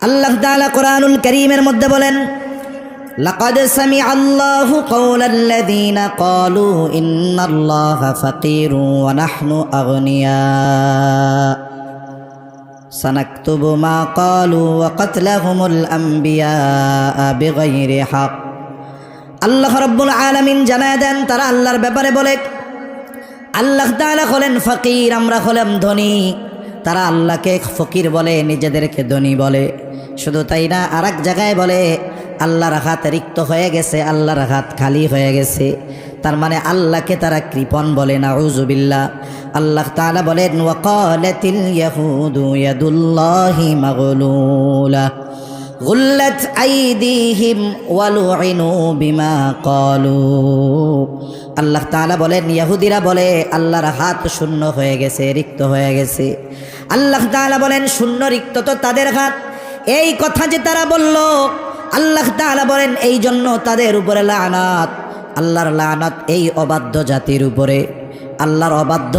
আল্লাহ তাআলা কোরআনুল কারীমের মধ্যে বলেন, লাকাদ সামিআল্লাহু কাওলাল্লাযীনা ক্বালু ইন্নাল্লাহা ফাকীরুন ওয়া নাহনু আগনিয়া সানাকতুবু মা ক্বালু ওয়া কাতলাহুমুল আমবিয়া বিগাইরি হক। আল্লাহ রাব্বুল আলামিন জানায় দেন, তারা আল্লাহর ব্যাপারে বলে, আল্লাহ তাআলা হলেন ফকির, আমরা হলাম ধনী। তারা আল্লাহকে ফকির বলে, নিজেদেরকে ধনী বলে। শুধু তাই না, আর এক জায়গায় বলে আল্লাহর হাত রিক্ত হয়ে গেছে, আল্লাহর হাত খালি হয়ে গেছে। তার মানে আল্লাহকে তারা কৃপণ বলে, নাউযুবিল্লাহ। আল্লাহ তাআলা বলেন, ওয়াকালাতিল ইয়াহুদু ইয়াদুল্লাহি মাগলুলা গুল্লাত আইদিহিম ওয়ালুইনু বিমা ক্বালু। আল্লাহ তাআলা বলেন, ইহুদিরা বলে আল্লাহর হাত শূন্য হয়ে গেছে, রিক্ত হয়ে গেছে। আল্লাহ তাআলা বলেন, শূন্য রিক্ত তো তাদের হাত। এই কথা যে তারা বলল, আল্লাহ তাআলা বলেন এই জন্য তাদের উপরে লানাত, আল্লাহর লানাত এই অবাধ্য জাতির উপরে, আল্লাহর অবাধ্য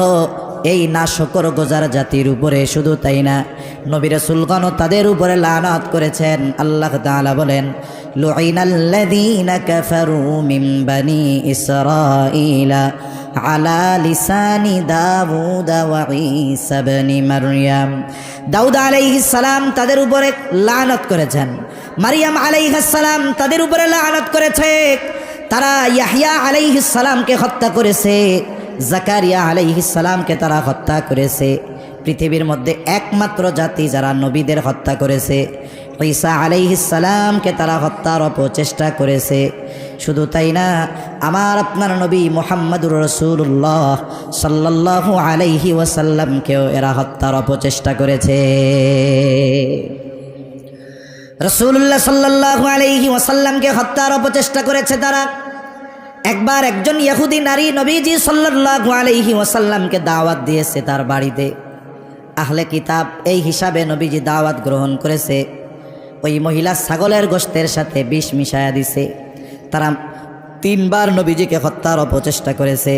এই নাশকর গোজার জাতির উপরে। শুধু তাই না, নবী রাসূলগণও তাদের উপরে লানাত করেছেন। আল্লাহ তাআলা বলেন, লুইনাল্লাযীনা কাফারু মিন বানি ইসরাঈলা আলা লিসানি দাউদ ওয়া ঈসা ইবনে মারইয়াম। দাউদ আলাইহিস সালাম তাদের উপরে লানত করেছেন, মারইয়াম আলাইহিস সালাম তাদের উপরে লানত করেছে। তারা ইয়াহইয়া আলাইহিস সালামকে হত্যা করেছে, জাকারিয়া আলাইহিস সালামকে তারা হত্যা করেছে। পৃথিবীর মধ্যে একমাত্র জাতি যারা নবীদের হত্যা করেছে, ঈসা আলাইহিস সালামকে তারা হত্যার অপচেষ্টা করেছে। শুধু তাই না, আমার আপনার নবী মুহাম্মদুর রাসূলুল্লাহ সাল্লাল্লাহু আলাইহি ওয়াসাল্লামকেও এরা হত্যার অপচেষ্টা করেছে। রাসূলুল্লাহ সাল্লাল্লাহু আলাইহি ওয়াসাল্লামকে হত্যার অপচেষ্টা করেছে তারা। একবার একজন ইহুদি নারী নবীজি সাল্লাল্লাহু আলাইহি ওয়াসাল্লামকে দাওয়াত দিয়েছে তার বাড়িতে। আহলে কিতাব এই হিসাবে নবীজি দাওয়াত গ্রহণ করেছে। ওই মহিলা ছাগলের গোশতের সাথে বিষ মিশায়া দিছে। তারা 3 বার নবীজিকে হত্যার অপচেষ্টা করেছে।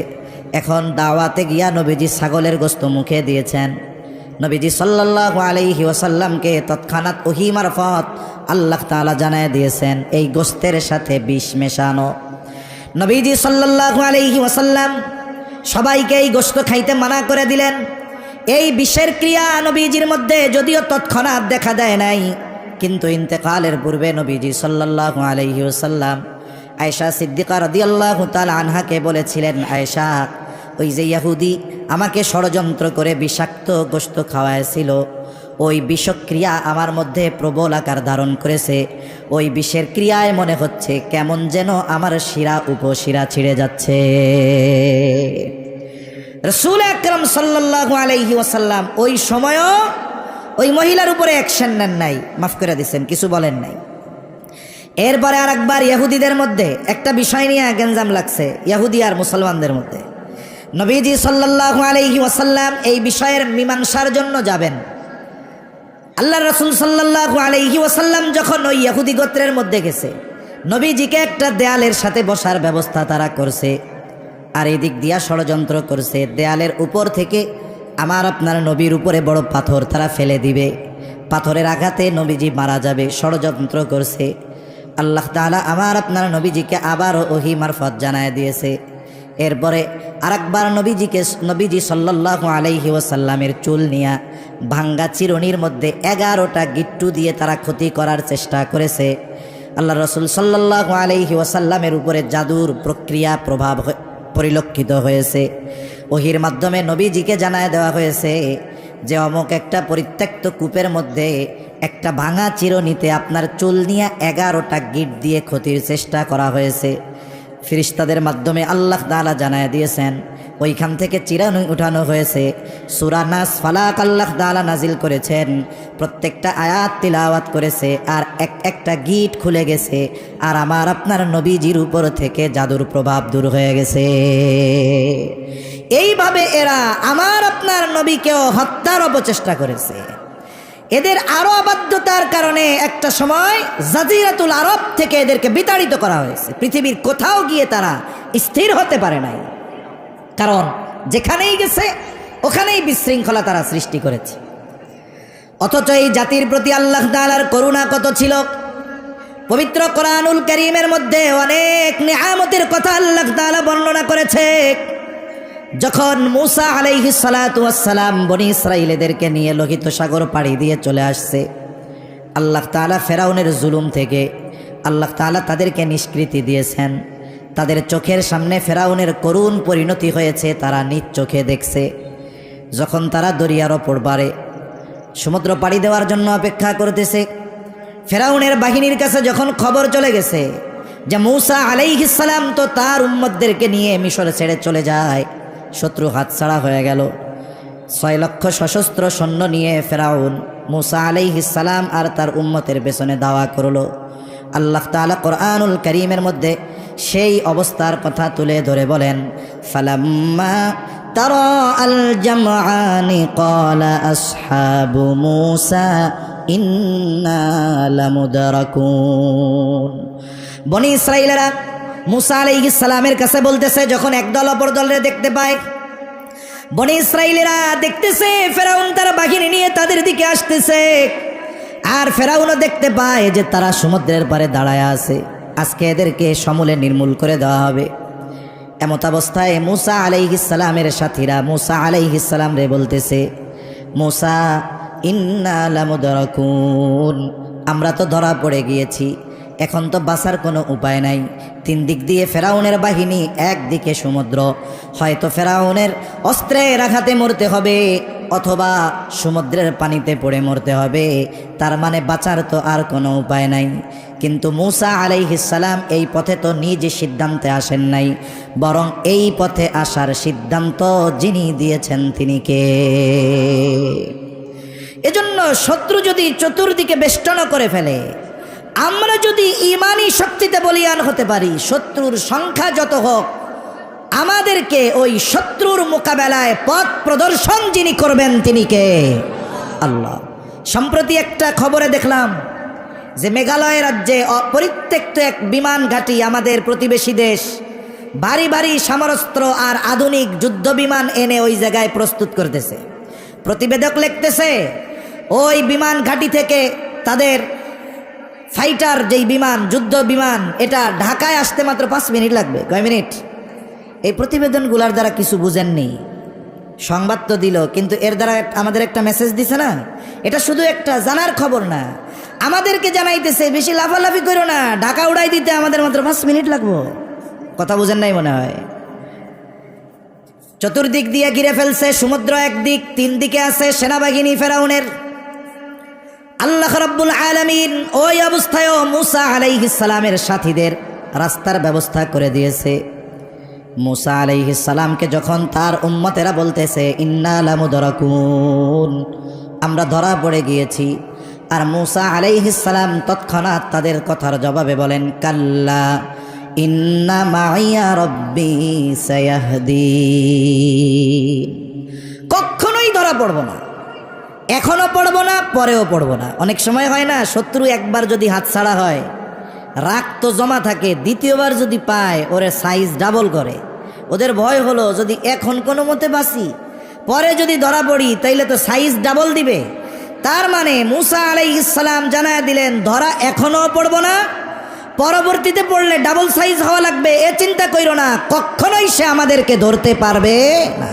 এখন দাওয়াতে গিয়া নবীজি ছাগলের গোশত মুখে দিয়েছেন। নবীজি সাল্লাল্লাহু আলাইহি ওয়াসাল্লামকে তৎক্ষণাৎ ওহী মারফত আল্লাহ তাআলা জানায় দিয়েছেন এই গোশতের সাথে বিষ মেশানো। নবীজি সাল্লাল্লাহু আলাইহি ওয়াসাল্লাম সবাইকে এই গোশত খাইতে মানা করে দিলেন। এই বিষের ক্রিয়া নবীজির মধ্যে যদিও তৎক্ষণাৎ দেখা দেয় নাই, কিন্তু ইন্তেকালের পূর্বে নবীজি সাল্লাল্লাহু আলাইহি ওয়াসাল্লাম আয়েশা সিদ্দিকা রাদিয়াল্লাহু তাআলা আনহাকে বলেছিলেন, আয়েশা, ওই যে ইহুদি আমাকে ষড়যন্ত্র করে বিষাক্ত গোশত খাওয়াইছিল, ওই বিষক্রিয়া আমার মধ্যে প্রবল আকার ধারণ করেছে। ওই বিষের ক্রিয়ায় মনে হচ্ছে কেমন যেন আমার শিরা উপশিরা ছিঁড়ে যাচ্ছে। রাসূল আকরাম সাল্লাল্লাহু আলাইহি ওয়াসাল্লাম ওই সময়ও ওই মহিলার উপরে অ্যাকশন নেন নাই, মাফ করে দিয়েছেন, কিছু বলেন নাই। এরপরে আর একবার ইহুদিদের মধ্যে একটা বিষয় নিয়ে গেঞ্জাম লাগছে, ইহুদি আর মুসলমানদের মধ্যে। নবীজি সাল্লাল্লাহু আলাইহি ওয়াসাল্লাম এই বিষয়ের মীমাংসার জন্য যাবেন। আল্লাহ রাসূল সাল্লাল্লাহু আলাইহি ওয়াসাল্লাম যখন ওই ইহুদি গোত্রের মধ্যে গেছে, নবীজিকে একটা দেয়ালের সাথে বসার ব্যবস্থা তারা করছে, আর এই দিক দিয়া ষড়যন্ত্র করছে দেয়ালের উপর থেকে আমার আপনার নবীর উপরে বড় পাথর তারা ফেলে দিবে, পাথরের আঘাতে নবীজি মারা যাবে, ষড়যন্ত্র করছে। আল্লাহ তাআলা আমার আপনার নবীজিকে আবারও ওহী মারফত জানায় দিয়েছে। এরপরে আরেকবার নবীজি সাল্লাল্লাহু আলাইহি ওয়াসাল্লামের চুল নিয়া ভাঙ্গা চিরুনির মধ্যে 11টা গিট্টু দিয়ে তারা ক্ষতি করার চেষ্টা করেছে। আল্লাহ রাসূল সাল্লাল্লাহু আলাইহি ওয়াসাল্লামের উপরে জাদুর প্রক্রিয়া প্রভাব পরিলক্ষিত হয়েছে। ওহির মাধ্যমে নবীজিকে জানায় দেওয়া হয়েছে যে অমুক একটা পরিত্যক্ত কূপের মধ্যে একটা ভাঙা চিরুনিতে আপনার চুল নিয়ে 11টা গিট দিয়ে ক্ষতির চেষ্টা করা হয়েছে। ফেরেশতাদের মাধ্যমে আল্লাহ তাআলা জানায় দিয়েছেন, ওইখান থেকে চিরুনি উঠানো হয়েছে। সূরা নাস ফালাক আল্লাহ তাআলা নাজিল করেছেন, প্রত্যেকটা আয়াত তিলাওয়াত করেছে, আর একটা গিট খুলে গেছে, আর আমার আপনার নবীজির উপর থেকে জাদুর প্রভাব দূর হয়ে গেছে। এইভাবে এরা আমার আপনার নবীকেও হত্যার অপচেষ্টা করেছে। এদের আরো অবাধ্যতার কারণে একটা সময় জাজিরাতুল আরব থেকে এদেরকে বিতাড়িত করা হয়েছে। পৃথিবীর কোথাও গিয়ে তারা স্থির হতে পারে নাই, কারণ যেখানেই গেছে ওখানেই বিশৃঙ্খলা তারা সৃষ্টি করেছে। অথচ এই জাতির প্রতি আল্লাহ তাআলার করুণা কত ছিল। পবিত্র কোরআনুল কারীমের মধ্যে অনেক নিয়ামতের কথা আল্লাহ তাআলা বর্ণনা করেছে। যখন মূসা আলাইহিস সালাতু ওয়াস সালাম বনি ইসরাঈলদেরকে নিয়ে লোহিত সাগর পাড়ি দিয়ে চলে আসছে, আল্লাহ তাআলা ফেরাউনের জুলুম থেকে আল্লাহ তাআলা তাদেরকে নিষ্কৃতি দিয়েছেন। তাদের চোখের সামনে ফেরাউনের করুণ পরিণতি হয়েছে, তারা নিজ চোখে দেখছে। যখন তারা দরিয়ার ওপর পারে সমুদ্র পাড়ি দেওয়ার জন্য অপেক্ষা করতেছে, ফেরাউনের বাহিনীর কাছে যখন খবর চলে গেছে যে মূসা আলাইহিস সালাম তো তার উম্মতদেরকে নিয়ে মিশর ছেড়ে চলে যায়, শত্রু হাতছাড়া হয়ে গেল। 6 লক্ষ সশস্ত্র সৈন্য নিয়ে ফেরাউন মূসা আলাইহিস সালাম আর তার উম্মতের পেছনে দাওয়া করলো। আল্লাহ তাআলা কোরআনুল কারীমের মধ্যে সেই অবস্থার কথা তুলে ধরে বলেন, ফালাম্মা তারা আল জামআনি ক্বালা আসহাবু মূসা ইন্না লামুদরাকুন। বনি ইসরাঈলেরা মূসা আলাইহিস সালামের কাছে বলতেছে, যখন একদল অপর দলরে দেখতে পায়, বনি ইসরাঈলেরা দেখতেছে ফেরাউন তার বাহিনী নিয়ে তাদের দিকে আসতেছে, আর ফেরাউনও দেখতে পায় যে তারা সমুদ্রের পাড়ে দাঁড়ায় আছে, আজকে এদেরকে সমূলে নির্মূল করে দেওয়া হবে। এমত অবস্থায় মূসা আলাইহিস সালামের সাথীরা মূসা আলাইহিস সালাম রে বলতেছে, মূসা ইন্না লামুদরাকুন, আমরা তো ধরা পড়ে গিয়েছি, এখন তো বাঁচার কোনো উপায় নাই। 3 দিক দিয়ে ফেরাউনের বাহিনী, একদিকে সমুদ্র, হয়তো ফেরাউনের অস্ত্রের আঘাতে মরতে হবে অথবা সমুদ্রের পানিতে পড়ে মরতে হবে, তার মানে বাঁচার তো আর কোনো উপায় নাই। কিন্তু মূসা আলাইহিস সালাম এই পথে তো নিজ সিদ্ধান্তে আসেন নাই, বরং এই পথে আসার সিদ্ধান্ত যিনি দিয়েছেন তিনি কে? এজন্য শত্রু যদি চতুর্দিকে বেষ্টন করে ফেলে, আমরা যদি ঈমানি শক্তিতে বলীয়ান হতে পারি, শত্রুর সংখ্যা যত হোক, আমাদেরকে ওই শত্রুর মোকাবেলায় পথ প্রদর্শন যিনি করবেন তিনি কে? আল্লাহ। সম্প্রতি একটা খবরে দেখলাম যে মেঘালয় রাজ্যে পরিত্যক্ত এক বিমান ঘাঁটি, আমাদের প্রতিবেশী দেশ ভারী ভারী সমরাস্ত্র আর আধুনিক যুদ্ধ বিমান এনে ওই জায়গায় প্রস্তুত করতেছে। প্রতিবেদক লিখতেছে, ওই বিমান ঘাঁটি থেকে তাদের ফাইটার যেই বিমান, যুদ্ধ বিমান, এটা ঢাকায় আসতে মাত্র 5 মিনিট লাগবে। কয় মিনিট? এই প্রতিবেদনগুলোর দ্বারা কিছু বুঝেননি, সংবাদ তো দিল, কিন্তু এর দ্বারা আমাদের একটা মেসেজ দিছে না। এটা শুধু একটা জানার খবর না, আমাদেরকে জানাইতেছে বেশি লাফালাফি করো না, ঢাকা উড়াই দিতে আমাদের মাত্র 5 মিনিট লাগবো। কথা বুঝেন নাই মনে হয়। চতুর্দিক দিয়ে ঘিরে ফেলছে সমুদ্র একদিক, 3 দিকে আছে সেনাবাহিনী ফেরাউনের। আল্লাহ রাব্বুল আলামিন ওই অবস্থায়ও মূসা আলাইহিস সালামের সাথীদের রাস্তার ব্যবস্থা করে দিয়েছে। মূসা আলাইহিস সালামকে যখন তার উম্মতেরা বলতেছে ইন্না লামুদরাকুন, আমরা ধরা পড়ে গিয়েছি, আর মূসা আলাইহিস সালাম তৎক্ষণাৎ তাদের কথার জবাবে বলেন, কাল্লা ইন্না মাইয়া রব্বি সায়াহদিন, কখনোই ধরা পড়ব না, এখনো পড়বো না, পরেও পড়বো না। অনেক সময় হয় না, শত্রু একবার যদি হাতছাড়া হয়, রাগ তো জমা থাকে, দ্বিতীয়বার যদি পায় ওরে সাইজ ডাবল করে। ওদের ভয় হলো যদি এখন কোনো মতে বাঁচি, পরে যদি ধরা পড়ি তাইলে তো সাইজ ডাবল দিবে। তার মানে মূসা আলাইহিস সালাম জানায় দিলেন, ধরা এখনো পড়বো না, পরবর্তীতে পড়লে ডাবল সাইজ হওয়া লাগবে, এ চিন্তা কইরো না, কখনোই সে আমাদেরকে ধরতে পারবে না।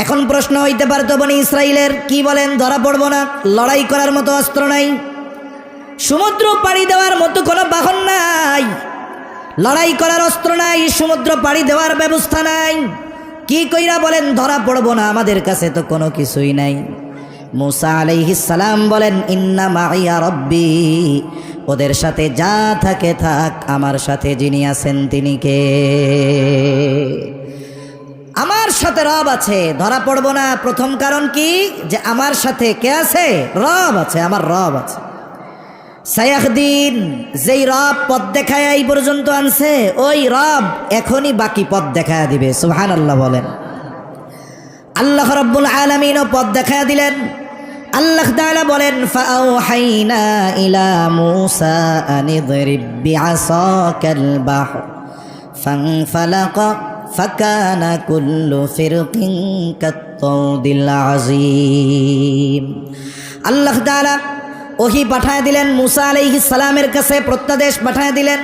এখন প্রশ্ন হইতে পারতো বনি ইসরাইলের, কি বলেন ধরা পড়বো না? লড়াই করার মতো অস্ত্র নাই, সমুদ্র পাড়ি দেওয়ার মতো কোনো বাহন নাই, লড়াই করার অস্ত্র নাই, সমুদ্র পাড়ি দেওয়ার ব্যবস্থা নাই, কি কইরা বলেন ধরা পড়বো না? আমাদের কাছে তো কোনো কিছুই নাই। মূসা আলাইহিস সালাম বলেন, ইন্না মাইয়া রব্বি, ওদের সাথে যা থাকে থাক, আমার সাথে যিনি আছেন তিনি কে? আমার সাথে রব আছে, ধরা পড়বো না। প্রথম কারণ কি? যে আমার সাথে কে আছে? রব আছে, আমার রব আছে। সায়াহদিন, যেই রব পথ দেখায় এই পর্যন্ত আনছে, ওই রব এখনই বাকি পথ দেখায় দিবে। সুবহানাল্লাহ বলেন। আল্লাহ রাব্বুল আলামিনও পথ দেখায় দিলেন। আল্লাহ তাআলা বলেন, ফাআওহাইনা ইলা মূসা আনিদরিব বিআসাকাল বাহর ফানফালাকা ফাকানা কুল্লু ফিরকিন কাত-তাউদিল আযীম। আল্লাহ তাআলা ওহী পাঠায় দিলেন মুসা আলাইহিস সালামের কাছে, প্রত্যাদেশ পাঠায় দিলেন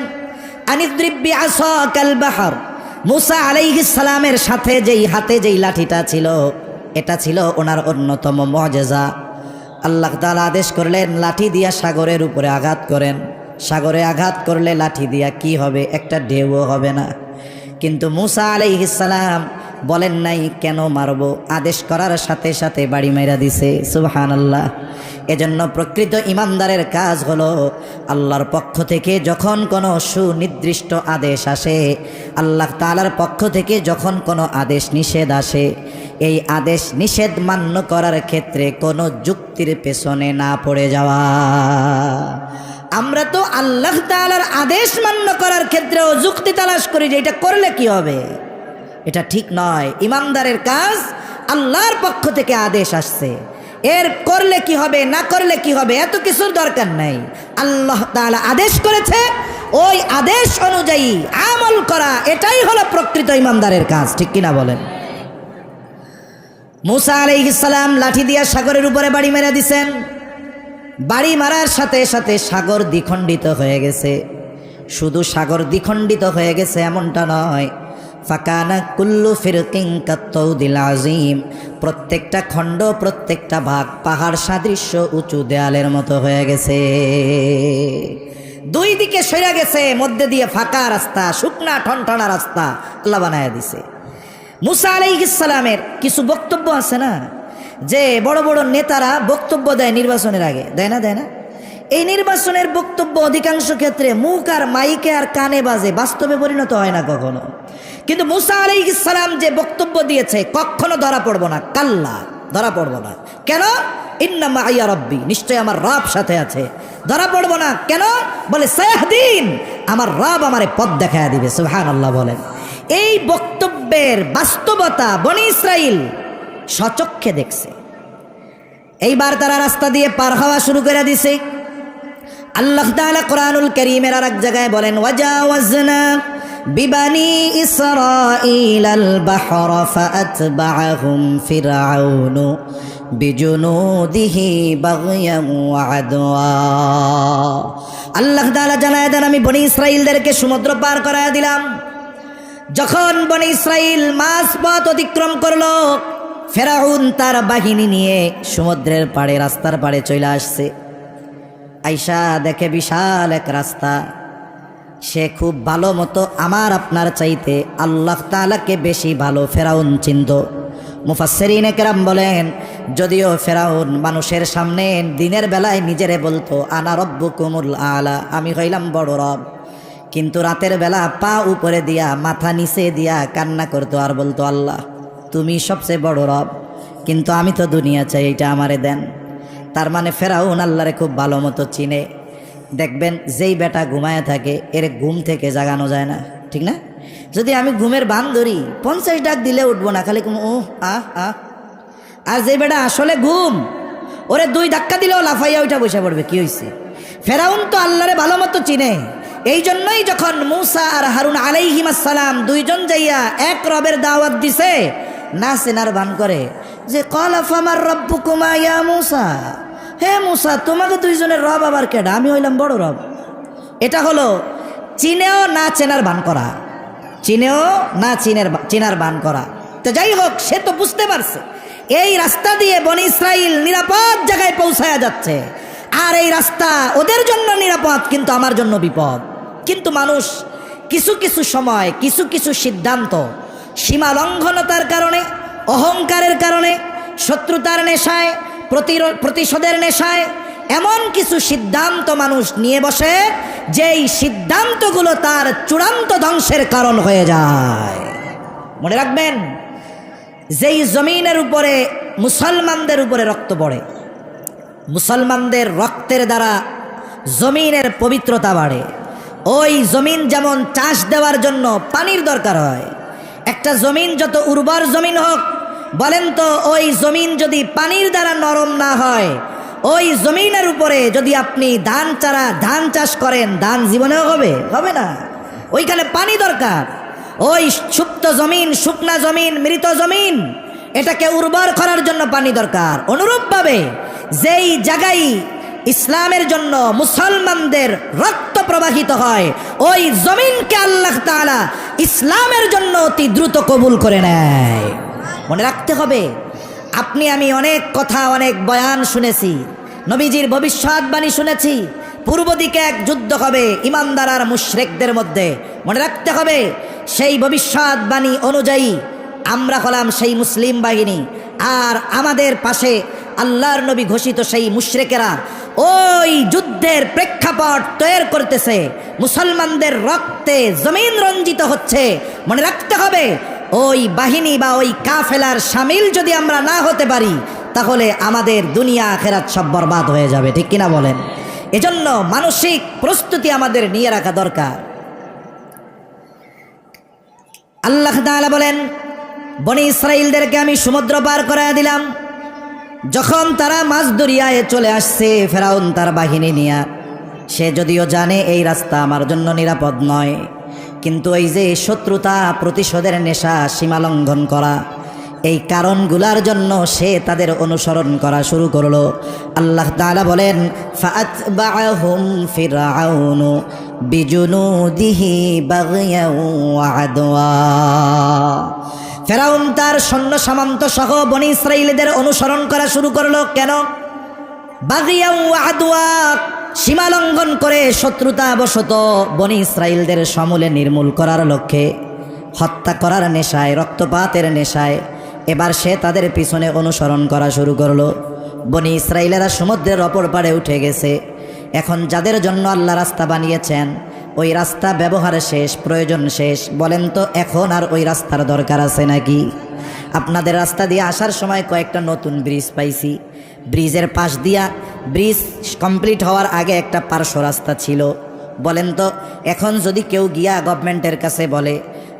আনিদ্রিব বিআসাকাল বাহর। মুসা আলাইহিস সালামের সাথে যেই হাতে যেই লাঠিটা ছিল, এটা ছিল ওনার অন্যতম মুআজিজা। আল্লাহ তাআলা আদেশ করলেন লাঠি দিয়া সাগরের উপরে আঘাত করেন। সাগরে আঘাত করলে লাঠি দিয়া কি হবে? একটা ঢেউও হবে না। কিন্তু মুসা আলাইহিস সালাম বলেন নাই কেন মারব, আদেশ করার সাথে সাথে বাড়ি মেরা দিছে। সুবহানাল্লাহ। এজন্য প্রকৃত ইমানদারের কাজ হলো আল্লাহর পক্ষ থেকে যখন কোনো সুনির্দিষ্ট আদেশ আসে, আল্লাহ তাআলার পক্ষ থেকে যখন কোনো আদেশ নিষেধ আসে, এই আদেশ নিষেধ মান্য করার ক্ষেত্রে কোনো যুক্তির পেছনে না পড়ে যাওয়া। আমরা তো আল্লাহ তাআলার আদেশ মান্য করার ক্ষেত্রেও যুক্তি তালাশ করি যে এটা করলে কি হবে। এটা ঠিক নয়। ইমানদারের কাজ, আল্লাহর পক্ষ থেকে আদেশ আসছে, এর করলে কি হবে না করলে কি হবে এত কিছুর দরকার নাই। আল্লাহ তাআলা আদেশ করেছে, ওই আদেশ অনুযায়ী আমল করা, এটাই হলো প্রকৃত ইমানদারের কাজ। ঠিক কিনা বলেন? মুসা আলাইহিস সালাম লাঠি দিয়া সাগরের উপরে বাড়ি মেরে দিছেন। বাড়ি মারার সাথে সাথে সাগর দ্বিখণ্ডিত হয়ে গেছে। শুধু সাগর দ্বিখণ্ডিত হয়ে গেছে এমনটা নয়, ফাকানা কুল্লু ফিরকিন কাত-তাউদিল আযীম। প্রত্যেকটা খণ্ড, প্রত্যেকটা ভাগ পাহাড় সাদৃশ্য উঁচু দেয়ালের মতো হয়ে গেছে। দুই দিকে সরে গেছে, মধ্যে দিয়ে ফাঁকা রাস্তা, শুকনা ঠনঠনা রাস্তা আল্লাহ বানায়া দিছে। মুসা আলাইহিস সালামের কিছু বক্তব্য আছে না, যে বড় বড় নেতারা বক্তব্য দেয় নির্বাচনের আগে, দেয় না? এই নির্বাচনের বক্তব্য অধিকাংশ ক্ষেত্রে মুখ আর মাইকে আর কানে বাজে, বাস্তবে পরিণত হয় না কখনো। কিন্তু মুসা আলাইহিস সালাম যে বক্তব্য দিয়েছে কখনো ধরা পড়বো না, কাল্লা, ধরা পড়বো না। কেন? ইন্না মাইয়া রব্বি, নিশ্চয় আমার রব সাথে আছে। ধরা পড়বো না কেন? বলে সায়াহদিন, আমার রব আমারে পথ দেখায় দিবে। সুবহানাল্লাহ বলেন। এই বক্তব্যের বাস্তবতা বনি ইসরাইল সচক্ষে দেখছে। এইবার তারা রাস্তা দিয়ে পার হওয়া শুরু করে দিছে। আল্লাহ তাআলা কোরআনুল কারীমের আর এক জায়গায় বলেন, ওয়াজাওয়াজনা বিবানি ইসরাঈলাল বাহরা ফাআতবাআহুম ফিরআউনু বিজুনুদিহি বাগয়ান ওয়া আদওয়া। আল্লাহ তাআলা জানায় দেন, আমি বনি ইসরাইলদেরকে সমুদ্র পার করায় দিলাম। যখন বনি ইসরাইল মাঝপথ অতিক্রম করলো, ফেরাউন তার বাহিনী নিয়ে সমুদ্রের পাড়ে, রাস্তার পাড়ে চলে আসছে। আইসা দেখে বিশাল এক রাস্তা। সে খুব ভালো মতো আমার আপনার চাইতে আল্লাহ তাআলাকে বেশি ভালো ফেরাউন চিনত। মুফাসসিরিনে কেরাম বলেন, যদিও ফেরাউন মানুষের সামনে দিনের বেলায় নিজেরে বলতো আনা রব্বুকুমুল আলা, আমি হইলাম বড় রব, কিন্তু রাতের বেলা পা উপরে দিয়া মাথা নিচে দিয়া কান্না করতো আর বলতো আল্লাহ তুমি সবচেয়ে বড় রব, কিন্তু আমি তো দুনিয়া চাই, এটা আমারে দেন। তার মানে ফেরাউন আল্লাহরে খুব ভালো মতো চিনে। দেখবেন যেই বেটা ঘুমায় থাকে এর ঘুম থেকে জাগানো যায় না, ঠিক না? যদি আমি ঘুমের বান ধরি 50 ডাক দিলে উঠবো না, খালি ও আহ আহ। আর যে বেটা আসলে ঘুম, ওরে 2 ধাক্কা দিলেও লাফাইয়া ওইটা বসে পড়বে, কি হয়েছে? ফেরাউন তো আল্লাহরে ভালো মতো চিনে। এই জন্যই যখন মুসা আর হারুন আলাইহিমাস সালাম দুইজন যাইয়া এক রবের দাওয়াত দিছে, না চেনার ভান করে যে ক্বালা ফামার রব্বুকুমা ইয়া মুসা, হে মুসা তোমাকে দুইজনের রব আবার কেডা? আমি হইলাম বড় রব। এটা হলো চিনেও না চেনার ভান করা, চিনেও না চিনার ভান করা। তো যাই হোক, সে তো বুঝতে পারছে এই রাস্তা দিয়ে বনি ইসরাইল নিরাপদ জায়গায় পৌঁছায়া যাচ্ছে, আর এই রাস্তা ওদের জন্য নিরাপদ, কিন্তু আমার জন্য বিপদ। কিন্তু মানুষ কিছু কিছু সময় কিছু কিছু সিদ্ধান্ত সীমা লঙ্ঘনতার কারণে, অহংকারের কারণে, শত্রুতার নেশায়, প্রতিশোধের নেশায় এমন কিছু সিদ্ধান্ত মানুষ নিয়ে বসে, যেই সিদ্ধান্তগুলো তার চূড়ান্ত ধ্বংসের কারণ হয়ে যায়। মনে রাখবেন, যেই জমিনের উপরে মুসলমানদের উপরে রক্ত পড়ে, মুসলমানদের রক্তের দ্বারা জমিনের পবিত্রতা বাড়ে। ওই জমিন যেমন চাষ দেওয়ার জন্য পানির দরকার হয়, একটা জমিন যত উর্বর জমিন হোক, বলেন তো ওই জমিন যদি পানির দ্বারা নরম না হয়, ওই জমিনের উপরে যদি আপনি ধান চাষ করেন, ধান জীবনেও হবে না, ওইখানে পানি দরকার। ওই সুপ্ত জমিন, শুকনা জমিন, মৃত জমিন, এটাকে উর্বর করার জন্য পানি দরকার। অনুরূপভাবে যেই জায়গায় ইসলামের জন্য মুসলমানদের রক্ত প্রবাহিত হয়, ওই জমিনকে আল্লাহ তাআলা ইসলামের জন্য অতি দ্রুত কবুল করে নেয়। মনে রাখতে হবে, আপনি আমি অনেক কথা, অনেক বয়ান শুনেছি, নবীজির ভবিষ্যৎবাণী শুনেছি, পূর্ব দিকে এক যুদ্ধ হবে ইমানদার আর মুশরিকদের মধ্যে। মনে রাখতে হবে, সেই ভবিষ্যৎবাণী অনুযায়ী আমরা হলাম সেই মুসলিম বাহিনী, আর আমাদের পাশে আল্লাহর নবী ঘোষিত সেই মুশরিকেরা ওই যুদ্ধের প্রেক্ষাপট তৈরি করতেছে। মুসলমানদের রক্তে জমিন রঞ্জিত হচ্ছে। মনে রাখতে হবে, ওই বাহিনী বা ওই কাফেলার শামিল যদি আমরা না হতে পারি, তাহলে আমাদের দুনিয়া আখিরাত সব বরবাদ হয়ে যাবে। ঠিক কিনা বলেন? এজন্য মানসিক প্রস্তুতি আমাদের নিয়ে রাখা দরকার। আল্লাহ তাআলা বলেন, বনি ইসরাইলদেরকে আমি সমুদ্র পার করায় দিলাম। যখন তারা মাঝ দরিয়ায় চলে আসছে, ফেরাউন তার বাহিনী নিয়ে, সে যদিও জানে এই রাস্তা আমার জন্য নিরাপদ নয়, কিন্তু এই যে শত্রুতা, প্রতিশোধের নেশা, সীমা লঙ্ঘন করা, এই কারণগুলার জন্য সে তাদের অনুসরণ করা শুরু করলো। আল্লাহ তাআলা বলেন, ফাআতবাআহুম ফিরআউনু বিজুনুদিহি বাগয়াও ওয়া আদওয়া। ফেরাউন তার সৈন্য সামন্ত সহ বনি ইসরাইলদের অনুসরণ করা শুরু করলো। কেন? বাগিয়াও ওয়া আদওয়া, সীমা লঙ্ঘন করে শত্রুতাবশত বনি ইসরাইলদের সমূলে নির্মূল করার লক্ষ্যে, হত্যা করার নেশায়, রক্তপাতের নেশায় এবার সে তাদের পিছনে অনুসরণ করা শুরু করলো। বনি ইসরাইলেরা সমুদ্রের অপর পাড়ে উঠে গেছে। এখন যাদের জন্য আল্লাহ রাস্তা বানিয়েছেন, ওই রাস্তা ব্যবহার শেষ, প্রয়োজন শেষ। বলেন তো, এখন আর ওই রাস্তার দরকার আছে নাকি? আপনাদের রাস্তা দিয়ে আসার সময় কয়েকটা নতুন ব্রিজ পাইছি। ব্রিজের পাশ দিয়া, ব্রিজ কমপ্লিট হওয়ার আগে একটা পার্শ্ব রাস্তা ছিল। বলেন তো, এখন যদি কেউ গিয়া গভর্নমেন্টের কাছে বলে,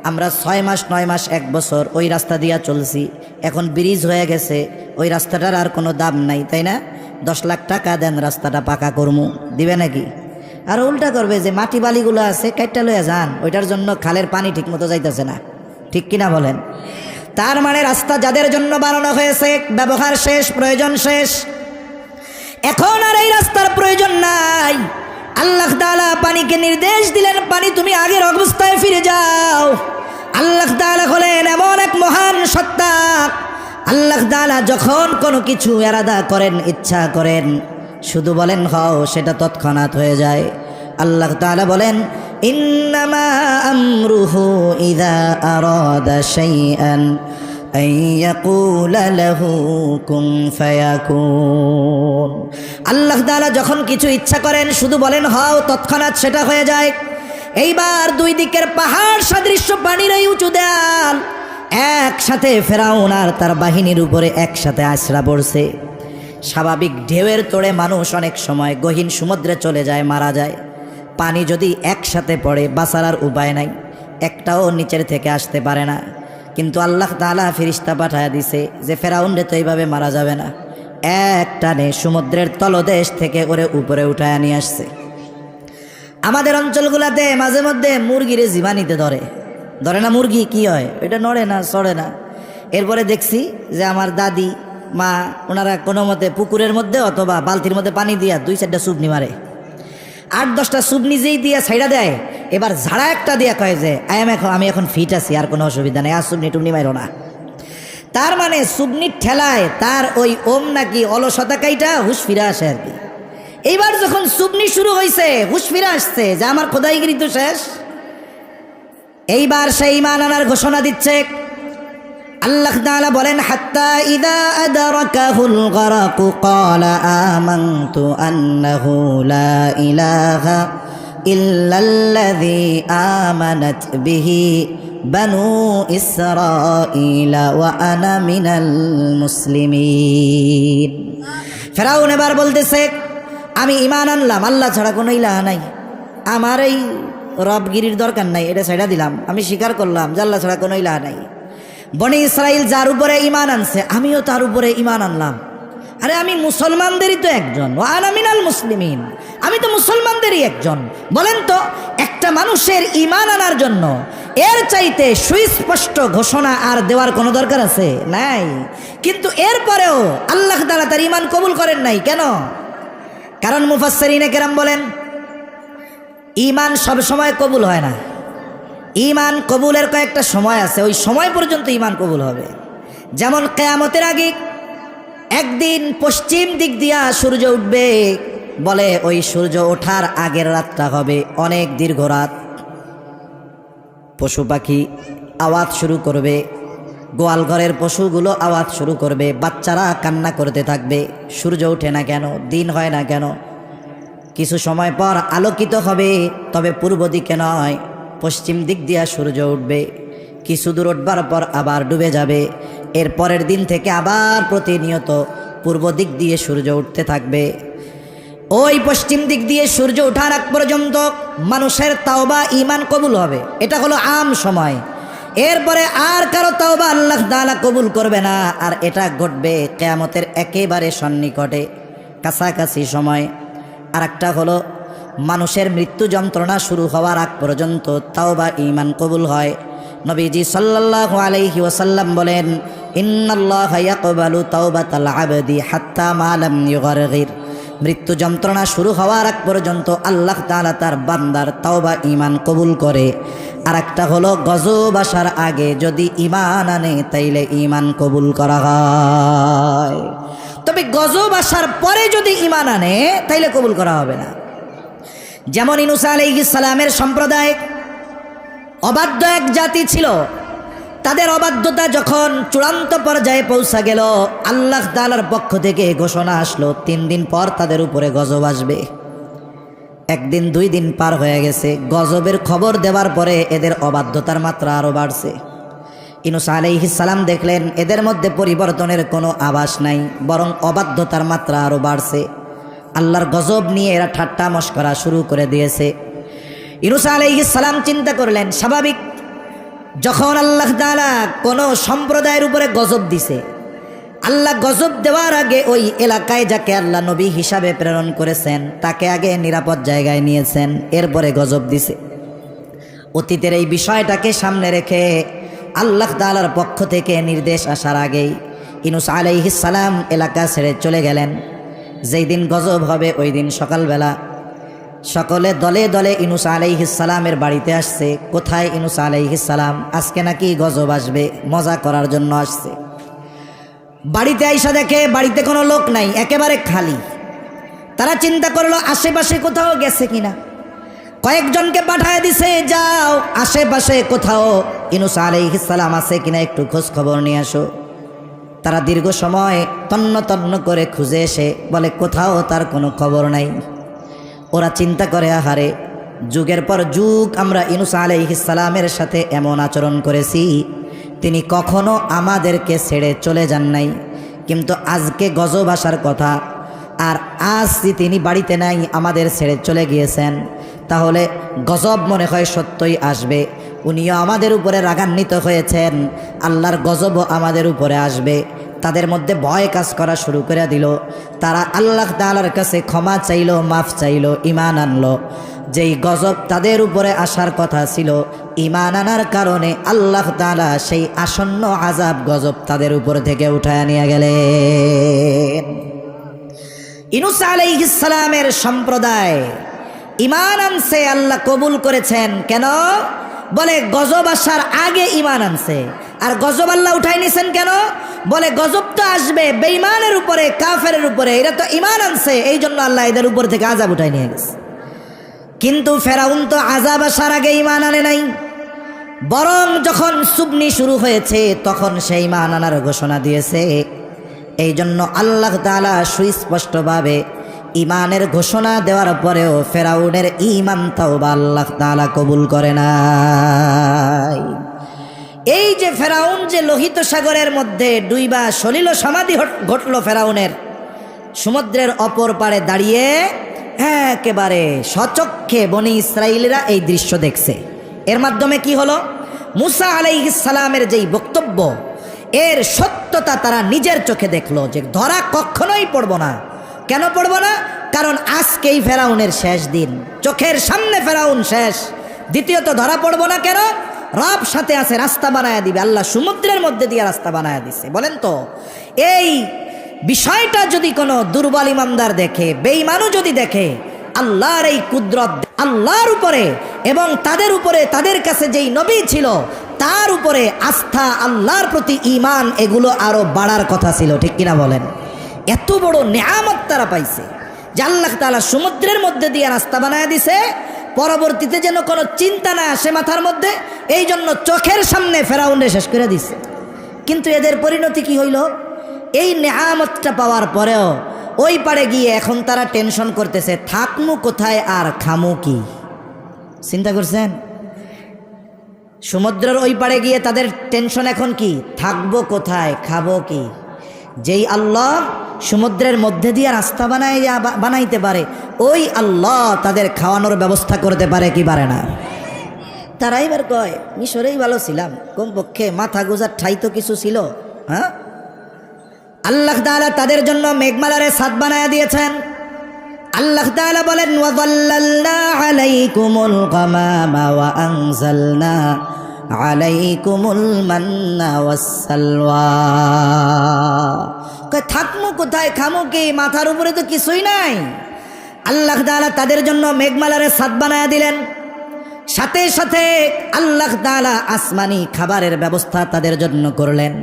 আমরা 6 মাস, 9 মাস, 1 বছর ওই রাস্তা দিয়া চলছি, এখন ব্রিজ হয়ে গেছে, ওই রাস্তাটার আর কোনো দাম নাই, তাই না? 10 লাখ টাকা দেন, রাস্তাটা পাকা করমু, দিবে নাকি? আর উল্টা করবে যে মাটি বালিগুলো আছে কাইটটা লইয়া যান, ওইটার জন্য খালের পানি ঠিক মতো যাইতেছে না। ঠিক কিনা বলেন? তার মানে রাস্তা যাদের জন্য বানানো হয়েছে, ব্যবহার শেষ, প্রয়োজন শেষ, এখন আর এই রাস্তার প্রয়োজন নাই। আল্লাহ তাআলা পানিকে নির্দেশ দিলেন, পানি তুমি আগের অবস্থায় ফিরে যাও। আল্লাহ তাআলা হলেন এমন এক মহান সত্তা। আল্লাহ তাআলা যখন কোনো কিছু এরাদা করেন, ইচ্ছা করেন, শুধু বলেন হও, সেটা তৎক্ষণাৎ হয়ে যায়। আল্লাহ তাআলা বলেন, ইন্নামা আমরুহু ইযা আরাদা শাইআন আন ইয়াকুলা লাহু কুন ফায়াকুন। আল্লাহ তাআলা যখন কিছু ইচ্ছা করেন, শুধু বলেন হও, তৎক্ষণাৎ সেটা হয়ে যায়। এইবার দুই দিকের পাহাড় সদৃশ্য পানির এই উঁচু দেয়াল একসাথে ফেরাউন আর তার বাহিনীর উপরে একসাথে আছড়া পড়ছে। স্বাভাবিক ঢেউয়ের তোড়ে মানুষ অনেক সময় গহীন সমুদ্রে চলে যায়, মারা যায়। পানি যদি একসাথে পড়ে, বাঁচার আর উপায় নাই, একটাও নিচের থেকে আসতে পারে না। কিন্তু আল্লাহ তাআলা ফেরেশতা পাঠায় দিছে যে ফেরাউনরে তো এইভাবে মারা যাবে না, এক টানে সমুদ্রের তলদেশ থেকে ওরে উপরে উঠায় নিয়ে আসছে। আমাদের অঞ্চলগুলোতে মাঝে মধ্যে মুরগিরে জীবাণীতে ধরে না, মুরগি কি হয়, এটা নড়ে না, চড়ে না। এরপরে দেখছি যে আমার দাদি, মা, ওনারা কোনো মতে পুকুরের মধ্যে অথবা বালতির মধ্যে পানি দিয়া 2-4টা সুবনি মারে, 8-10টা সুবনি যেই দিয়া ছাইড়া দেয়, এবার ঝাড়া একটা দিয়া কয় যে আমি এখন ফিট আছি, আর কোনো অসুবিধা নেই, আর সুবনি টুবনি মারো না। তার মানে সুবনির ঠেলায় তার ওই ওম নাকি অলসতা কাইটা হুশ ফিরে আসে আর কি। এইবার যখন সুবনি শুরু হয়েছে, হুশ ফিরে আসছে যে আমার খোদাইগিরি তো শেষ। এইবার সেই ঈমান আনার ঘোষণা দিচ্ছে। আল্লাহ তাআলা বলেন, হাত্তা ইযা আদরাকাহুল গরাকু ক্বালা আমানতু আন্নাহু লা ইলাহা ইল্লাল্লাযী আমানাত বিহি বানু ইসরাঈলা ওয়া আনা মিনাল মুসলিমিন। ফেরাউন এবার বলতেছে, আমি ঈমান আনলাম, আল্লাহ ছাড়া কোনো ইলাহা নাই, আমার এই রবগিরির দরকার নাই, এটা ছেড়ে দিলাম, আমি স্বীকার করলাম যে আল্লাহ ছাড়া কোনো ইলাহা নাই। বনি ইসরাইল যার উপরে ঈমান আনছে, আমিও তার উপরে ঈমান আনলাম। আরে আমি মুসলমানদেরই তো একজন, ও আনা মিনাল মুসলিমিন, আমি তো মুসলমানদেরই একজন। বলেন তো, একটা মানুষের ঈমান আনার জন্য এর চাইতে সুস্পষ্ট ঘোষণা আর দেওয়ার কোনো দরকার আছে? নাই। কিন্তু এরপরেও আল্লাহ তাআলা তার ঈমান কবুল করেন নাই কেন? কারণ মুফাসসিরিনে কেরাম বলেন, ঈমান সব সময় কবুল হয় না। ঈমান কবুলের কয়েকটা সময় আছে, ওই সময় পর্যন্ত ঈমান কবুল হবে। যেমন কিয়ামতের আগে একদিন পশ্চিম দিক দিয়া সূর্য উঠবে, বলে ওই সূর্য ওঠার আগের রাতটা হবে অনেক দীর্ঘ রাত। পশু পাখি আওয়াজ শুরু করবে, গোয়াল ঘরের পশুগুলো আওয়াজ শুরু করবে, বাচ্চারা কান্না করতে থাকবে, সূর্য ওঠে না কেন, দিন হয় না কেন। কিছু সময় পর আলোকিত হবে, তবে পূর্ব দিকে নয়, পশ্চিম দিক দিয়া সূর্য উঠবে। কিছু দূর উঠবার পর আবার ডুবে যাবে। এর পরের দিন থেকে আবার প্রতিনিয়ত পূর্ব দিক দিয়ে সূর্য উঠতে থাকবে। ওই পশ্চিম দিক দিয়ে সূর্য ওঠার আগ পর্যন্ত মানুষের তাওবা ঈমান কবুল হবে, এটা হলো আম সময়। এরপরে আর কারো তাওবা আল্লাহ তাআলা কবুল করবে না, আর এটা ঘটবে কিয়ামতের একেবারে সন্নিকটে, কাছাকাছি সময়। আর একটা হলো মানুষের মৃত্যু যন্ত্রণা শুরু হওয়ার আগ পর্যন্ত তাওবা ঈমান কবুল হয়। নবীজি সাল্লাল্লাহু আলাইহি ওয়াসাল্লাম বলেন, ইন্নাল্লাহা ইয়াকবালু তাওবাতাল আবদি হাত্তা মা লাম ইউগারগির। মৃত্যু যন্ত্রণা শুরু হওয়ার আগ পর্যন্ত আল্লাহ তাআলা তার বান্দার তাওবা ঈমান কবুল করে। আর একটা হলো গজব আসার আগে যদি ঈমান আনে তাইলে ঈমান কবুল করা হয়, তবে গজব আসার পরে যদি ঈমান আনে তাইলে কবুল করা হবে না। যেমন ইউনূস আলাইহিস সালামের সম্প্রদায় অবাধ্য এক জাতি ছিল। তাদের অবাধ্যতা যখন চূড়ান্ত পর্যায়ে পৌঁছা গেল, আল্লাহ তাআলার পক্ষ থেকে ঘোষণা আসলো 3 দিন পর তাদের উপরে গজব আসবে। একদিন 2 দিন পার হয়ে গেছে, গজবের খবর দেওয়ার পরে এদের অবাধ্যতার মাত্রা আরও বাড়ছে। ইউনূস আলাইহিস সালাম দেখলেন এদের মধ্যে পরিবর্তনের কোনো আভাস নাই, বরং অবাধ্যতার মাত্রা আরও বাড়ছে। আল্লাহর গজব নিয়ে এরা ঠাট্টা মশকরা শুরু করে দিয়েছে। ইউনূস আলাইহিস সালাম চিন্তা করলেন, স্বাভাবিক, যখন আল্লাহ তাআলা কোনো সম্প্রদায়ের উপরে গজব দিছে, আল্লাহ গজব দেওয়ার আগে ওই এলাকায় যাকে আল্লাহ নবী হিসাবে প্রেরণ করেছেন তাকে আগে নিরাপদ জায়গায় নিয়েছেন, এরপরে গজব দিছে। অতীতের এই বিষয়টাকে সামনে রেখে আল্লাহ তাআলার পক্ষ থেকে নির্দেশ আসার আগেই ইউনূস আলাইহিস সালাম এলাকা ছেড়ে চলে গেলেন। যেই দিন গজব হবে ওই দিন সকালবেলা সকলে দলে দলে ইউনূস আলাইহিস সালামের বাড়িতে আসছে। কোথায় ইউনূস আলাইহিস সালাম? আজকে নাকি গজব আসবে, মজা করার জন্য আসছে। বাড়িতে আইসা দেখে বাড়িতে কোনো লোক নাই, একেবারে খালি। তারা চিন্তা করলো আশেপাশে কোথাও গেছে কিনা। কয়েকজনকে পাঠায় দিছে, যাও আশেপাশে কোথাও ইউনূস আলাইহিস সালাম আছে কিনা একটু খোঁজ খবর নিয়ে আসো। তারা দীর্ঘ সময় তন্ন তন্ন করে খুঁজে এসে বলে কোথাও তার কোনো খবর নাই। ওরা চিন্তা করে, আহারে, যুগের পর যুগ আমরা ইউনূস আলাইহিস সালামের সাথে এমন আচরণ করেছি, তিনি কখনো আমাদেরকে ছেড়ে চলে যান নাই, কিন্তু আজকে গজব আসার কথা, আর আজ তিনি বাড়িতে নাই, আমাদের ছেড়ে চলে গিয়েছেন, তাহলে গজব মনে হয় সত্যই আসবে। উনিও আমাদের উপরে রাগান্বিত হয়েছেন, আল্লাহর গজবও আমাদের উপরে আসবে। তাদের মধ্যে ভয় কাজ করা শুরু করে দিল। তারা আল্লাহ তাআলার কাছে ক্ষমা চাইল, মাফ চাইল, ঈমান আনলো। যেই গজব তাদের উপরে আসার কথা ছিল, ঈমান আনার কারণে আল্লাহ তাআলা সেই আসন্ন আযাব গজব তাদের উপর থেকে উঠায় নিয়ে গেলেন। ইউনূস আলাইহিস সালামের সম্প্রদায় ঈমান আনছে, আল্লাহ কবুল করেছেন। কেন? বলে গজব আসার আগে ঈমান আনছে। আর গজব আল্লাহ উঠাই নিছেন কেন? বলে গজব তো আসবে বেঈমানের উপরে, কাফেরের উপরে, এরা তো ঈমান আনছে, এই জন্য আল্লাহ এদের উপর থেকে আযাব উঠাই নিয়ে গেছে। কিন্তু ফেরাউন তো আযাব আসার আগে ঈমান আনে নাই, বরং যখন সুবনি শুরু হয়েছে তখন সেই ঈমান আনার ঘোষণা দিয়েছে। এই জন্য আল্লাহ তাআলা সুস্পষ্টভাবে ঈমানের ঘোষণা দেওয়ার পরেও ফেরাউনের ঈমান তাওবা আল্লাহ তাআলা কবুল করে নাই। এই যে ফেরাউন যে লোহিত সাগরের মধ্যে ডুইবা সলিল সমাধি ঘটল ফেরাউনের, সমুদ্রের অপর পারে দাঁড়িয়ে একেবারে সচক্ষে বনি ইসরাইলিরা এই দৃশ্য দেখছে। এর মাধ্যমে কি হলো? মুসা আলাইহিস সালামের যেই বক্তব্য, এর সত্যতা তারা নিজের চোখে দেখলো যে ধরা কখনোই পড়ব না। কেন পড়ব না? কারণ আজকেই ফেরাউনের শেষ দিন, চোখের সামনে ফেরাউন শেষ। দ্বিতীয়ত ধরা পড়ব না কেন? রব সাথে আছে, রাস্তা বানায় দিবে। আল্লাহ সমুদ্রের মধ্যে দিয়ে রাস্তা বানায় দিছে। বলেন তো, এই বিষয়টা যদি কোনো দুর্বল ইমানদার দেখে, বেঈমানও যদি দেখে, আল্লাহর এই কুদরত আল্লাহর উপরে এবং তাদের উপরে, তাদের কাছে যেই নবী ছিল তার উপরে আস্থা, আল্লাহর প্রতি ঈমান, এগুলো আরো বাড়ার কথা ছিল। ঠিক কিনা বলেন? এত বড় নেয়ামত তারা পাইছে যে আল্লাহ তাআলা সমুদ্রের মধ্যে দিয়ে রাস্তা বানায় দিছে, পরবর্তীতে যেন কোনো চিন্তা না আসে মাথার মধ্যে, এই জন্য চোখের সামনে ফেরাউনরে শেষ করে দিছে। কিন্তু এদের পরিণতি কি হইল? এই নেয়ামতটা পাওয়ার পরেও ওই পারে গিয়ে এখন তারা টেনশন করতেছে, থাকমু কোথায় আর খামু কি? চিন্তা করছেন? সমুদ্রের ওই পারে গিয়ে তাদের টেনশন এখন কি? থাকবো কোথায়, খাবো কি? যেই আল্লাহ সমুদ্রের মধ্যে দিয়ে রাস্তা বানাইতে পারে, ওই আল্লাহ তাদের খাওয়ানোর ব্যবস্থা করতে পারে কি পারে না? তারা এবার কয়, মিশরেই ভালো ছিলাম, কমপক্ষে মাথা গোজার ঠাই তো কিছু ছিল। হ্যাঁ, আল্লাহ তাআলা তাদের জন্য মেঘমালারে ছাদ বানায়া দিয়েছেন। আল্লাহ তাআলা বলেন, ওয়াযাল্লালনা আলাইকুমুল গামামা ওয়া আনজালনা আলাইকুমুল মান্না ওয়াসসালওয়া। কয় থাকমু কোথায়, খামু কি? মাথার উপরে তো কিছুই নাই। আল্লাহ তাআলা তাদের জন্য মেঘমালারে ছাদ বানায়া দিলেন। সাথে সাথে আল্লাহ তাআলা আসমানি খাবারের ব্যবস্থা তাদের জন্য করলেন।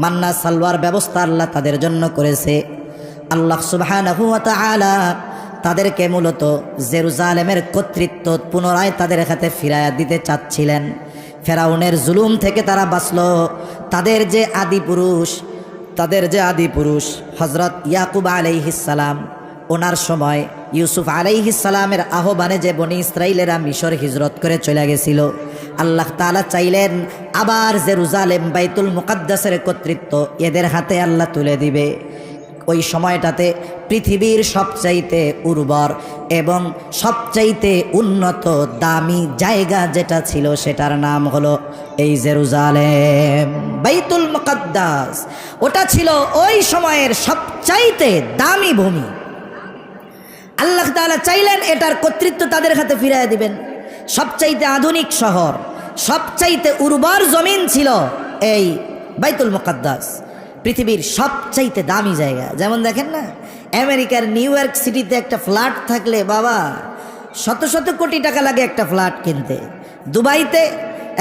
মান্না সালওয়ার ব্যবস্থা আল্লাহ তাদের জন্য করেছে। আল্লাহ সুবহানাহু ওয়া তাআলা তাদেরকে মূলত জেরুজালেমের কর্তৃত্ব পুনরায় তাদের হাতে ফিরাইয়া দিতে চাচ্ছিলেন। ফেরাউনের জুলুম থেকে তারা বাঁচল। তাদের যে আদি পুরুষ হযরত ইয়াকুব আলাইহিস সালাম, ওনার সময় ইউসুফ আলাইহিস সালামের আহ্বানে যে বনি ইসরাইলেরা মিশর হিজরত করে চলে গেছিল, আল্লাহ তাআলা চাইলেন আবার জেরুজালেম বাইতুল মুকাদ্দাসের কর্তৃত্ব এদের হাতে আল্লাহ তুলে দিবে। ওই সময়টাতে পৃথিবীর সবচাইতে উর্বর এবং সবচাইতে উন্নত দামি জায়গা যেটা ছিল সেটার নাম হলো এই জেরুজালেম, বাইতুল মুকাদ্দাস। ওটা ছিল ওই সময়ের সবচাইতে দামি ভূমি। আল্লাহ তাআলা চাইলেন এটার কর্তৃত্ব তাদের হাতে ফিরিয়ে দিবেন। সবচাইতে আধুনিক শহর, সবচাইতে উর্বর জমিন ছিল এই বাইতুল মুকাদ্দাস, পৃথিবীর সবচাইতে দামি জায়গা। যেমন দেখেন না, আমেরিকার নিউ ইয়র্ক সিটিতে একটা ফ্ল্যাট থাকলে বাবা শত শত কোটি টাকা লাগে একটা ফ্ল্যাট কিনতে। দুবাইতে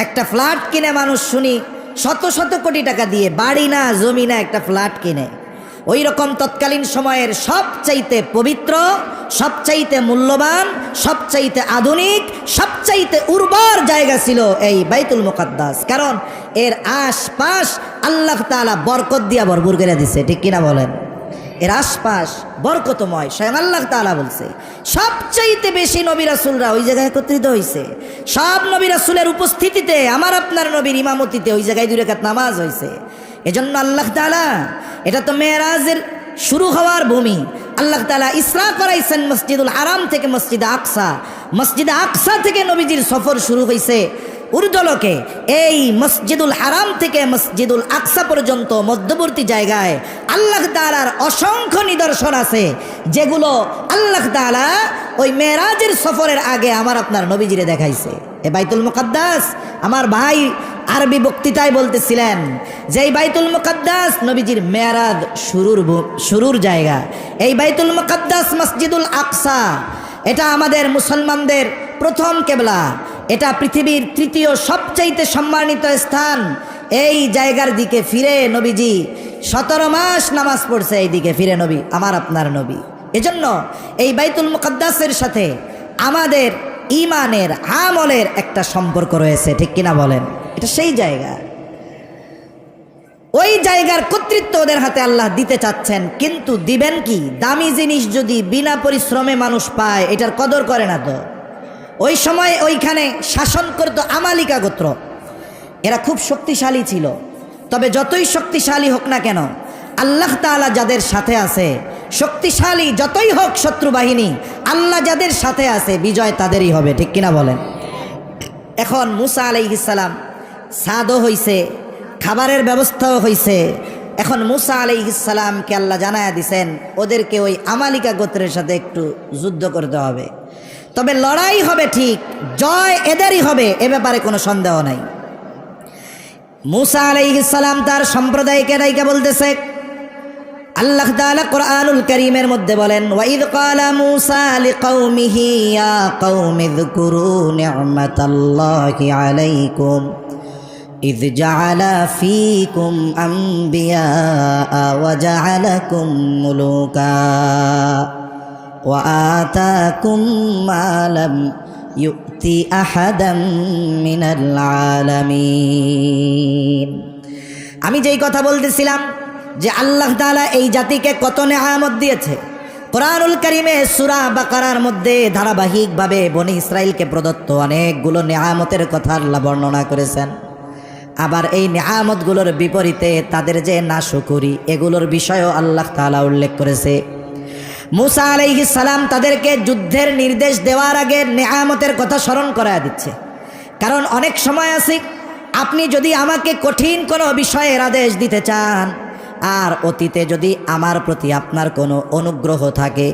একটা ফ্ল্যাট কিনে মানুষ শুনি শত শত কোটি টাকা দিয়ে, বাড়ি না জমি না, একটা ফ্ল্যাট কিনে। ওই রকম তৎকালীন সময়ের সবচাইতে পবিত্র, সবচাইতে মূল্যবান, সবচাইতে আধুনিক, সবচাইতে উর্বর জায়গা ছিল এই বাইতুল মুকাদ্দাস। কারণ এর আশপাশ আল্লাহ তাআলা বরকত দিয়া ভরপুর করে দিছে। ঠিক কিনা বলেন? এর আশপাশ বরকতময়। স্বয়ং আল্লাহ তাআলা বলছে সবচাইতে বেশি নবী রাসূলরা ওই জায়গায় একত্রিত হয়েছে। সব নবী রাসূলের উপস্থিতিতে, আমার আপনার নবীর ইমামতিতে ওই জায়গায় 2 রাকাত নামাজ হয়েছে। এজন্য আল্লাহ তাআলা, এটা তো মেরাজের শুরু হওয়ার ভূমি, আল্লাহ তাআলা ইসরা করাইছেন মসজিদুল হারাম থেকে মসজিদে আকসা। মসজিদে আকসা থেকে নবীজির সফর শুরু হয়েছে ঊর্ধ্বলোকে। এই মসজিদুল হারাম থেকে মসজিদুল আকসা পর্যন্ত মধ্যবর্তী জায়গায় আল্লাহ তাআলার অসংখ্য নিদর্শন আছে, যেগুলো আল্লাহ তাআলা ওই মেরাজের সফরের আগে আমার আপনার নবীজিরে দেখাইছে। এই বাইতুল মুকাদ্দাস, আমার ভাই আরবি বক্তৃতায় বলতেছিলেন যে এই বাইতুল মুকাদ্দাস নবীজির মেরাজ শুরুর জায়গা। এই বাইতুল মুকাদ্দাস মসজিদুল আকসা, এটা আমাদের মুসলমানদের প্রথম কেবলা। এটা পৃথিবীর 3য় সবচাইতে সম্মানিত স্থান। এই জায়গার দিকে ফিরে নবীজি 17 মাস নামাজ পড়ছে, এই দিকে ফিরে নবী, আমার আপনার নবী। এজন্য এই বাইতুল মুকাদ্দাসের সাথে আমাদের ঈমানের, আমলের একটা সম্পর্ক রয়েছে। ঠিক কিনা বলেন? এটা সেই জায়গা, ওই জায়গার কর্তৃত্ব ওদের হাতে আল্লাহ দিতে চাচ্ছেন। কিন্তু দিবেন কি? দামি জিনিস যদি বিনা পরিশ্রমে মানুষ পায়, এটার কদর করে না তো। ওই সময় ওইখানে শাসন করত আমালিকা গোত্র। এরা খুব শক্তিশালী ছিল। তবে যতই শক্তিশালী হোক না কেন, আল্লাহ তাআলা যাদের সাথে আছে, শক্তিশালী যতই হোক শত্রু বাহিনী, আল্লাহ যাদের সাথে আছে বিজয় তাদেরই হবে। ঠিক কিনা বলেন? এখন মুসা আলাইহিস সালাম সাদও হইছে, খাবারের ব্যবস্থাও হয়েছে। এখন মুসা আলাইহিস সালামকে আল্লাহ জানায়া দিছেন ওদেরকে ওই আমালিকা গোত্রের সাথে একটু যুদ্ধ করতে হবে, তবে লড়াই হবে ঠিক, জয় এদেরই হবে, এ ব্যাপারে কোনো সন্দেহ নাই। মুসা আলাইহিস সালাম তার সম্প্রদায়কে ডাইকা বলতেছে, আল্লাহ তাআলা কোরআনুল কারীমের মধ্যে বলেন, ওয়াইদ ক্বালা মূসা লিকাওমিহি ইয়া কওমি যকুরু নি'মাতাল্লাহি আলাইকুম ইয জাআলা ফীকুম আমবিয়া ওয়া জাআলাকুম মুলুকা ওয়া আতাকুম মা লাম ইউতি আহাদাম মিনাল আলামিন। আমি যেই কথা বলতেছিলাম যে আল্লাহ তাআলা এই জাতিকে কত নেয়ামত দিয়েছে, কোরআনুল কারীমে সূরা বাকারার মধ্যে ধারাবাহিকভাবে বনি ইসরাইলকে প্রদত্ত অনেকগুলো নেয়ামতের কথা আল্লাহ বর্ণনা করেছেন। আবার এই নেয়ামতগুলোর বিপরীতে তাদের যে নাশকরি, এগুলোর বিষয়েও আল্লাহ তাআলা উল্লেখ করেছে। মুসা আলাইহিস সালাম তাদেরকে যুদ্ধের নির্দেশ দেওয়ার আগে নেয়ামতের কথা স্মরণ করায় দিচ্ছে। কারণ অনেক সময় আছে আপনি যদি আমাকে কঠিন কোনো বিষয়ের আদেশ দিতে চান, আর অতীতে যদি আমার প্রতি আপনার কোনো অনুগ্রহ থাকে,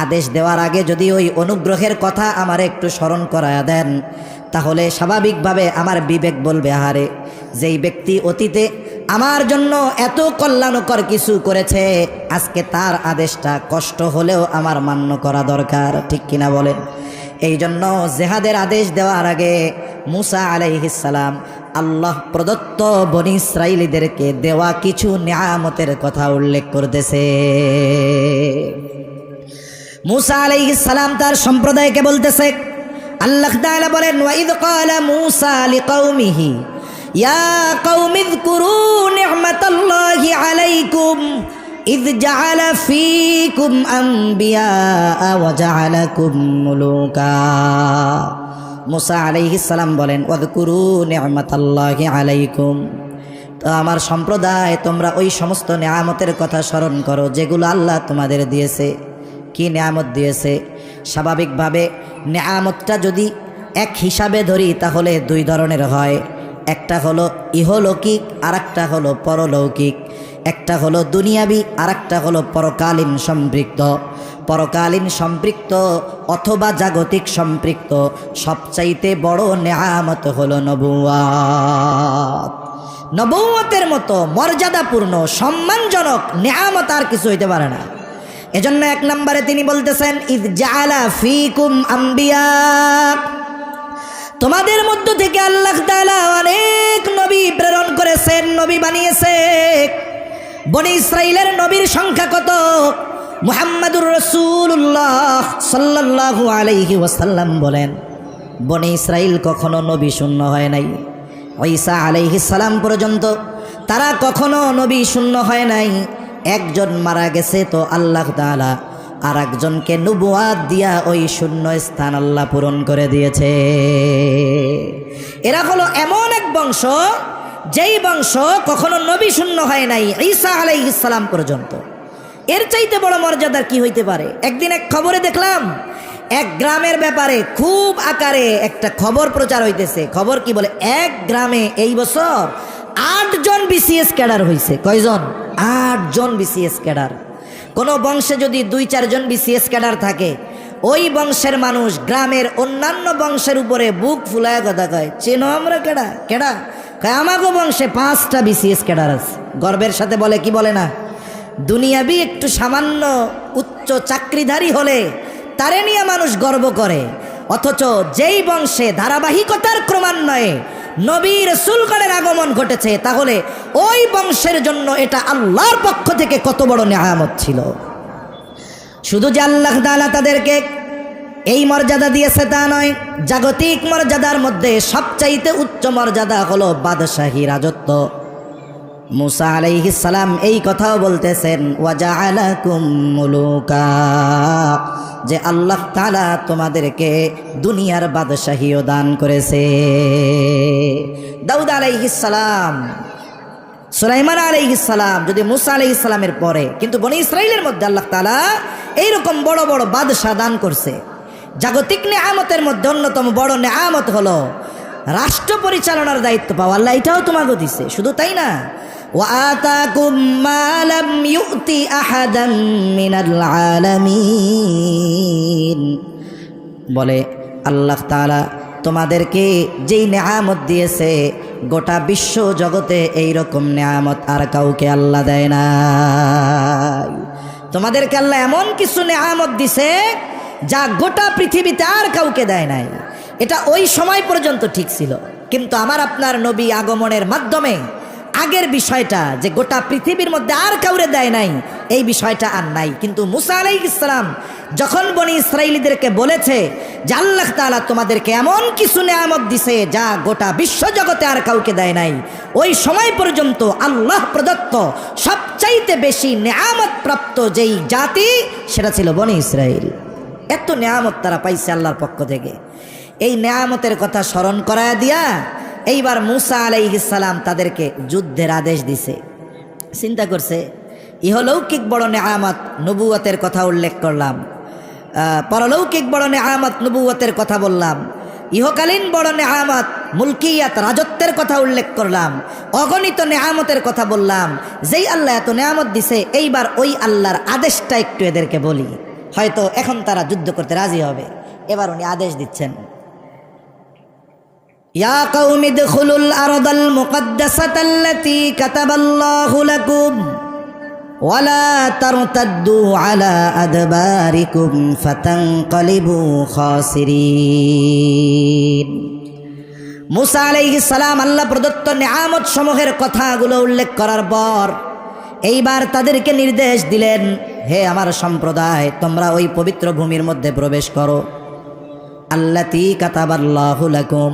আদেশ দেওয়ার আগে যদি ওই অনুগ্রহের কথা আমার একটু স্মরণ করায়া দেন, তাহলে স্বাভাবিকভাবে আমার বিবেক বলবে, আহারে যেই ব্যক্তি অতীতে আমার জন্য এত কল্যাণকর কিছু করেছে, আজকে তার আদেশটা কষ্ট হলেও আমার মান্য করা দরকার, ঠিক কিনা বলেন? এই জন্য জেহাদের আদেশ দেওয়ার আগে মুসা আলাইহিস সালাম আল্লাহ প্রদত্ত বনি ইসরাইলীদেরকে দেওয়া কিছু নিয়ামতের কথা উল্লেখ করতেছে। মুসা আলাইহিস সালাম তার সম্প্রদায়কে বলতেছে, আল্লাহ তাআলা বলেন, ওয়াইদ ক্বালা মূসা লিকাওমিহি ইয়া কওমি যকুরু নি'মাতাল্লাহি আলাইকুম ইয জাআলা ফীকুম আমবিয়া ওয়া জাআলাকুম মুলুকা। মুসা আলাইহিস সালাম বলেন, ওয়াযকুরু নি'মাতাল্লাহি আলাইকুম, তো আমার সম্প্রদায় তোমরা ওই সমস্ত নেয়ামতের কথা স্মরণ করো যেগুলো আল্লাহ তোমাদের দিয়েছে। কি নেয়ামত দিয়েছে? স্বাভাবিকভাবে নেয়ামতটা যদি এক হিসাবে ধরি তাহলে দুই ধরনের হয়। একটা হলো ইহলৌকিক, আর একটা হলো পরলৌকিক। একটা হলো দুনিয়াবি, আর একটা হলো পরকালীন সম্পৃক্ত। পরকালীন সম্পৃক্ত অথবা জাগতিক সম্পৃক্ত সবচাইতে বড় নেয়ামত হলো নবুয়ত। নবুয়তের মতো মর্যাদাপূর্ণ সম্মানজনক নেয়ামত আর কিছু হইতে পারে না। এজন্য এক নম্বরে তিনি বলতেছেন, ইয জাআলা ফীকুম আমবিয়া, তোমাদের মধ্য থেকে আল্লাহ তাআলা অনেক নবী প্রেরণ করেছেন, নবী বানিয়েছে। বনি ইসরাইলের নবীর সংখ্যা কত? মুহাম্মাদুর রাসূলুল্লাহ সাল্লাল্লাহু আলাইহি ওয়াসাল্লাম বলেন, বনি ইসরাইল কখনো নবী শূন্য হয় নাই। ঈসা আলাইহিস সালাম পর্যন্ত তারা কখনো নবী শূন্য হয় নাই। একজন মারা গেছে তো আল্লাহ তাআলা আর একজনকে নবুয়াত দিয়া ওই শূন্য স্থান আল্লাহ পূরণ করে দিয়েছে। এরা হলো এমন এক বংশ, যেই বংশ কখনো নবী শূন্য হয় নাই ঈসা আলাইহিস সালাম পর্যন্ত। এর চাইতে বড় মর্যাদার কি হইতে পারে? একদিন এক খবরে দেখলাম এক গ্রামের ব্যাপারে খুব আকারে একটা খবর প্রচার হইতেছে। খবর কি বলে, এক গ্রামে এই বছর 8 জন বিসিএস ক্যাডার হয়েছে। কয়জন? 8 জন বিসিএস ক্যাডার। কোনো বংশে যদি 2-4 জন বিসিএস ক্যাডার থাকে, ওই বংশের মানুষ গ্রামের অন্যান্য বংশের উপরে বুক ফুলায় কথা কয়, চেনো আমরা কেডা কেডা? কয় আমাগো বংশে 5টা বিসিএস ক্যাডার আছে। গর্বের সাথে বলে, কি বলে না? দুনিয়াবি একটু সামান্য উচ্চ চাকরিধারী হলে তারে নিয়ে মানুষ গর্ব করে, অথচ যেই বংশে ধারাবাহিকতার ক্রমান্বয়ে নবী রাসূলগণের আগমন ঘটেছে, তাহলে ওই বংশের জন্য এটা আল্লাহর পক্ষ থেকে কত বড় নেয়ামত ছিল। শুধু যে আল্লাহ তাআলা তাদেরকে এই মর্যাদা দিয়েছে তা নয়, জাগতিক মর্যাদার মধ্যে সবচাইতে উচ্চ মর্যাদা হলো বাদশাহী রাজত্ব। মুসা আলাইহিস সালাম এই কথাও বলতেছেন, ওয়া জাআলাকুম মুলুকা, যে আল্লাহ তাআলা তোমাদেরকে দুনিয়ার বাদশাহীও দান করেছে। দাউদ আলাইহিস সালাম, সুলাইমান আলাইহিস সালাম যদি মুসা আলাইহিস সালামের পরে, কিন্তু বনি ইসরাইলের মধ্যে আল্লাহ তাআলা এইরকম বড় বড় বাদশা দান করছে। জাগতিক নেয়ামতের মধ্যে অন্যতম বড় নেয়ামত হলো রাষ্ট্র পরিচালনার দায়িত্ব পাও, আল্লাহ এটাও তোমাকে দিছে। শুধু তাই না, وآتاكم ما لم يؤت أحدا من العالمين, বলে আল্লাহ তাআলা তোমাদেরকে যেই নেয়ামত দিয়েছে গোটা বিশ্ব জগতে এই রকম নেয়ামত আর কাউকে আল্লাহ দেয় নাই। তোমাদেরকে আল্লাহ এমন কিছু নেয়ামত দিছে যা গোটা পৃথিবীতে আর কাউকে দেয় নাই। এটা ওই সময় পর্যন্ত ঠিক ছিল, কিন্তু আমার আপনার নবী আগমনের মাধ্যমে আগের বিষয়টা যে গোটা পৃথিবীর মধ্যে আর কাউরে দেয় নাই, এই বিষয়টা আর নাই। কিন্তু মুসা আলাইহিস সালাম যখন বনি ইসরাইলীদেরকে বলেছে যে আল্লাহ তাআলা তোমাদেরকে এমন কিছু নেয়ামত দিছে যা গোটা বিশ্ব জগতে আর কাউকে দেয় নাই, ওই সময় পর্যন্ত আল্লাহ প্রদত্ত সবচাইতে বেশি নেয়ামত প্রাপ্ত যেই জাতি সেটা ছিল বনি ইসরাইল। এত নেয়ামত তারা পাইছে আল্লাহর পক্ষ থেকে। এই নেয়ামতের কথা স্মরণ করায় দিয়া এইবার মুসা আলাইহিস সালাম তাদেরকে যুদ্ধের আদেশ দিছে। চিন্তা করছে, ইহলৌকিক বড় নেয়ামত নবুয়তের কথা উল্লেখ করলাম, পরলৌকিক বড় নেয়ামত নবুয়তের কথা বললাম, ইহকালীন বড় নেয়ামত মুলকিয়াত রাজত্বের কথা উল্লেখ করলাম, অগণিত নেয়ামতের কথা বললাম। যেই আল্লাহ এত নেয়ামত দিছে, এইবার ওই আল্লাহর আদেশটা একটু এদেরকে বলি, হয়তো এখন তারা যুদ্ধ করতে রাজি হবে। এবার উনি আদেশ দিচ্ছেন, ইয়া কওমি ইদখুলুল আরদাল মুকদ্দাসাতাল্লাতী কাতাবাল্লাহু লাকুম ওয়ালা তারতাদ্দু আলা আদবারিকুম ফাতানকালিবু খাসিরিন। মুসা আলাইহিস সালাম আল্লাহ প্রদত্ত নেয়ামত সমূহের কথাগুলো উল্লেখ করার পর এইবার তাদেরকে নির্দেশ দিলেন, হে আমার সম্প্রদায়, তোমরা ওই পবিত্র ভূমির মধ্যে প্রবেশ করো, আল্লাতী কাতাবাল্লাহু লাকুম,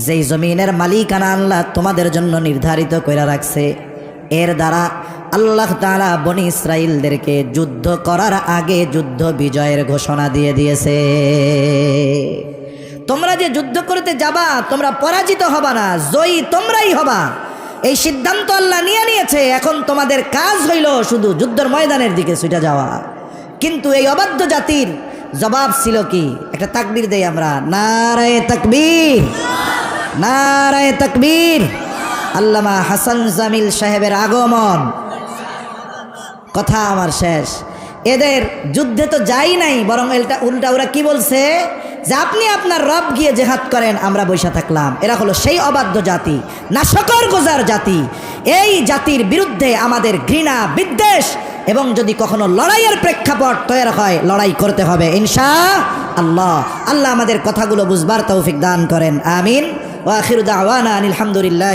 যেই জমিনের মালিকানা আল্লাহ তোমাদের জন্য নির্ধারিত করে রাখছে। এর দ্বারা আল্লাহ তাআলা বনি ইসরাইলদেরকে যুদ্ধ করার আগে যুদ্ধ বিজয়ের ঘোষণা দিয়ে দিয়েছে। তোমরা যে যুদ্ধ করতে যাবা, তোমরা পরাজিত হবা না, জয়ী তোমরাই হবা, এই সিদ্ধান্ত আল্লাহ নিয়ে নিয়েছে। এখন তোমাদের কাজ হইল শুধু যুদ্ধের ময়দানের দিকে ছুটে যাওয়া। কিন্তু এই অবাধ্য জাতির জবাব ছিল কি? একটা তাকবীর দেই আমরা, নারায়ে তাকবীর, নারায়ে তাকবীর। আল্লামা হাসান জামিল সাহেবের আগমন। কথা আমার শেষ। এদের যুদ্ধে তো যাই নাই, বরং উল্টা ওরা কি বলছে যে আপনি আপনার রব গিয়ে জেহাদ করেন, আমরা বৈশা থাকলাম। এরা হলো সেই অবাধ্য জাতি, নাশকর গোজার জাতি। এই জাতির বিরুদ্ধে আমাদের ঘৃণা, বিদ্বেষ এবং যদি কখনো লড়াইয়ের প্রেক্ষাপট তৈরি হয়, লড়াই করতে হবে ইনশাআল্লাহ। আল্লাহ আমাদের কথাগুলো বুঝবার তৌফিক দান করেন, আমিন। ওয়া আখিরু দাওয়ানা আনিল হামদুলিল্লাহ।